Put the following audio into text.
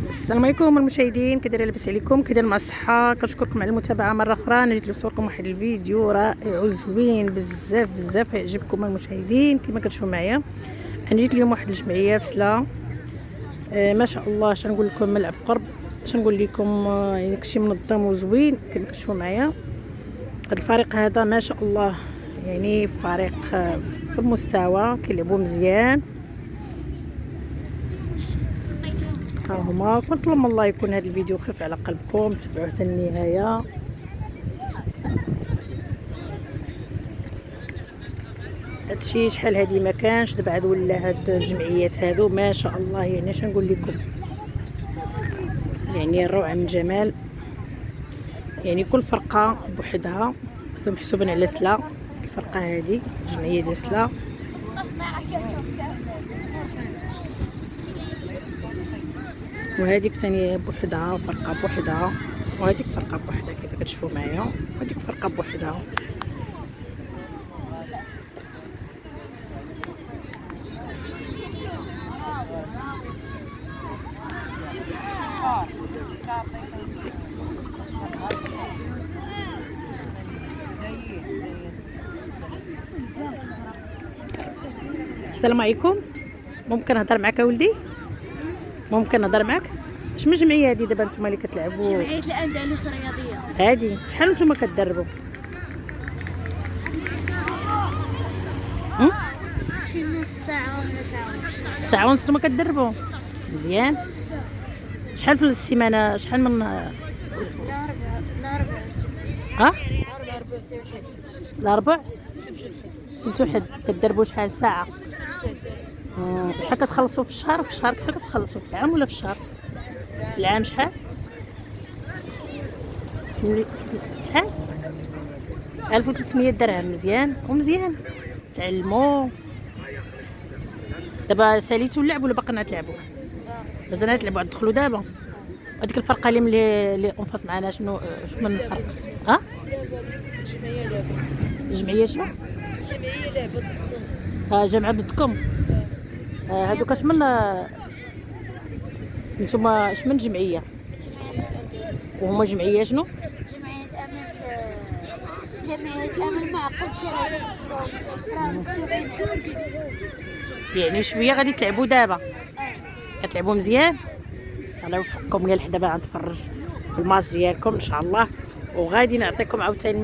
السلام عليكم المشاهدين، كي دايرين؟ لاباس عليكم؟ كي داير مع الصحه؟ كنشكركم على المتابعه مره اخرى. انا جيت لصوركم واحد الفيديو رائع وزوين بزاف بزاف، يعجبكم المشاهدين كما كتشوفوا معايا. انا جيت اليوم واحد الجمعيه في سلا، ما شاء الله. اش نقول لكم؟ ملعب قرب، اش نقول لكم؟ يعني داكشي منظم وزوين كما كتشوفوا معايا. هذا الفريق هذا ما شاء الله، يعني فريق في المستوى، كيلعبوا مزيان. ها هما. كنطلب من الله يكون هذا الفيديو خفيف على قلبكم، تبعوه حتى النهايه. هادشي شحال هادي ما كانش، دابا عاد ولا هاد الجمعيات هادو ما شاء الله. يعني اش نقول لكم؟ يعني الروعه من جمال. يعني كل فرقه بوحدها، هادو محسوبين على سلا. الفرقه هادي الجمعيه ديال سلا، وهذيك ثاني بوحدها، فرقه بوحدها، وهذيك فرقه بوحدها كيف كتشوفوا معايا، وهذيك فرقه بوحدها. السلام عليكم، ممكن نهضر معك ولدي؟ ممكن نهضر معك؟ اش من جمعيه هادي دابا نتوما اللي كتلعبوا؟ جمعية الأندلس الرياضية. هادي شحال نتوما كتدربوا؟ شي نص ساعة ولا ساعة ونص. ساعه ونص نتوما كتدربوا؟ مزيان. شحال في السيمانه؟ شحال من لا ربع ها؟ ربع الاربع سبت وحد كتدربوا شحال ساعه؟ شحال كتخلصوا في الشهر؟ في الشهر كيف كتخلصوا؟ في العام ولا في الشهر؟ في العام شحال؟ شحال؟ 1300 درهم. مزيان ومزيان تعلموا. دابا ساليتوا اللعب ولا باقي تلعبوا؟ مازال تلعبوا؟ تدخلوا دابا. هذيك الفرقه اللي انفاس معنا شنو من الفرق؟ ها؟ الجمعيه شنو؟ جمعية لعبة جامعه ضدكم. هذوك اش من نتوما؟ اش من جمعيه؟ وهما جمعيه شنو؟ جمعية أمل معقد شرعي. يعني شويه غادي تلعبوا دابا؟ كتلعبوا مزيان؟ الله يوفقكم. قال دابا غنتفرج في الماتش ديالكم ان شاء الله، وغادي نعطيكم عاوتاني